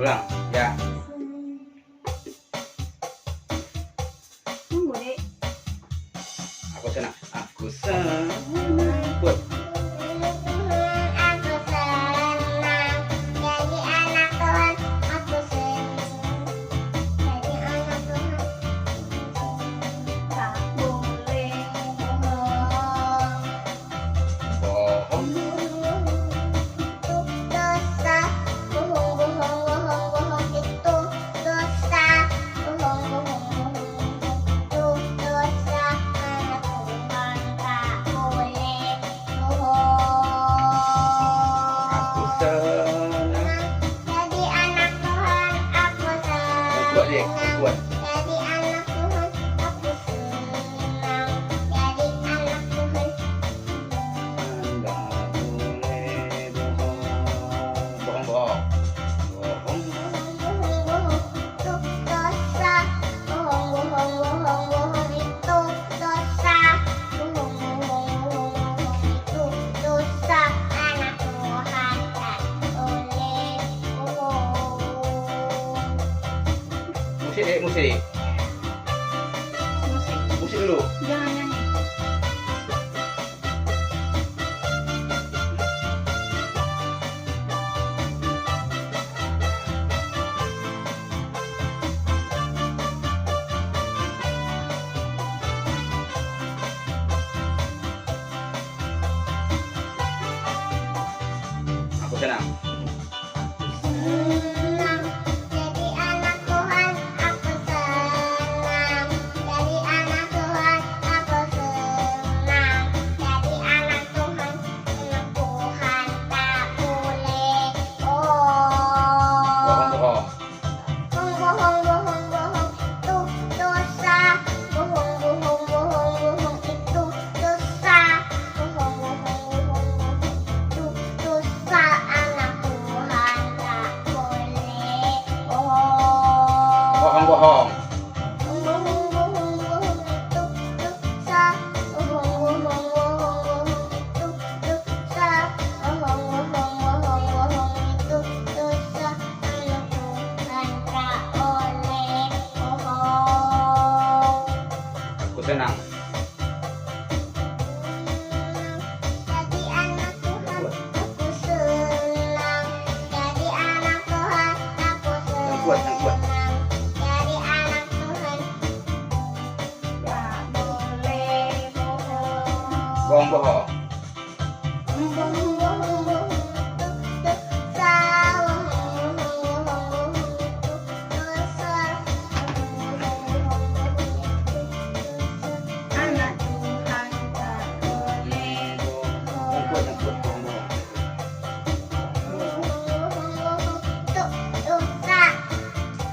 Ulang, ya. Tunggu deh. Aku senang. Aku senang. Buat. Aku senang jadi anak Tuhan. Aku senang jadi anak Tuhan. Tak boleh Bohong. Itu dosa. Bohong, bohong, bohong, bohong itu dosa. Bohong, bohong, bohong, bohong itu dosa. Anak Tuhan tak boleh bohong. Aku senang. Jadi anak Tuhan, aku Buat deh, senang. buat. Jadi anak Tuhan, aku senang. Jadi anak Tuhan. Anda boleh bohong. Bohong, bohong. Bohong. Bohong, bohong, itu dosa. Bohong, bohong, bohong, bohong itu dosa. Bohong, bohong, bohong, bohong itu dosa. Anak Tuhan tak boleh bohong. Musik deh, musik. musik. Musik dulu. Jangan nyanyi. Aku senang. Senang jadi anak Tuhan, aku senang. Jadi anak Tuhan, aku senang. Jadi anak Tuhan, anak Tuhan tak boleh Bohong, bohong. bohong. Bohong, bohong, bohong itu dosa. Bohong, bohong, bohong, bohong itu dosa. Bohong, bohong, bohong, bohong itu dosa. Anak Tuhan tak boleh bohong. Bohong, bohong. Bohong, bohong, bohong itu dosa. Bohong, bohong, bohong, bohong itu dosa. Bohong, bohong, bohong, bohong itu dosa. Anak Tuhan tak boleh bohong. Aku senang. Jadi anak Tuhan, aku senang. Jadi anak Tuhan, aku Yang kuat, yang kuat. senang. Jadi anak Tuhan, Tak boleh bohong. Bohong, bohong. bohong, bohong, bohong itu dosa. Bohong, bohong, bohong itu dosa. Bohong, bohong, bohong itu dosa. Anak Tuhan tak boleh Yang kuat, yang kuat. Bohong, bohong. Bohong, bohong, bohong itu dosa.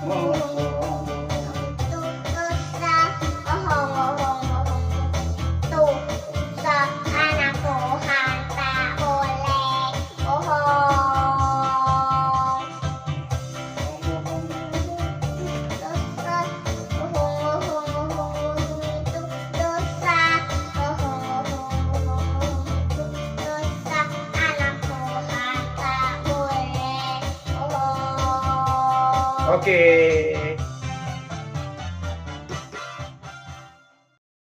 Bohong, bohong. Itu dosa. Bohong, bohong, bohong itu dosa. Anak Tuhan tak boleh bohong. Dosa. Bohong, bohong, bohong itu dosa. Bohong, bohong, bohong itu dosa. Anak Tuhan tak boleh bohong. Oke.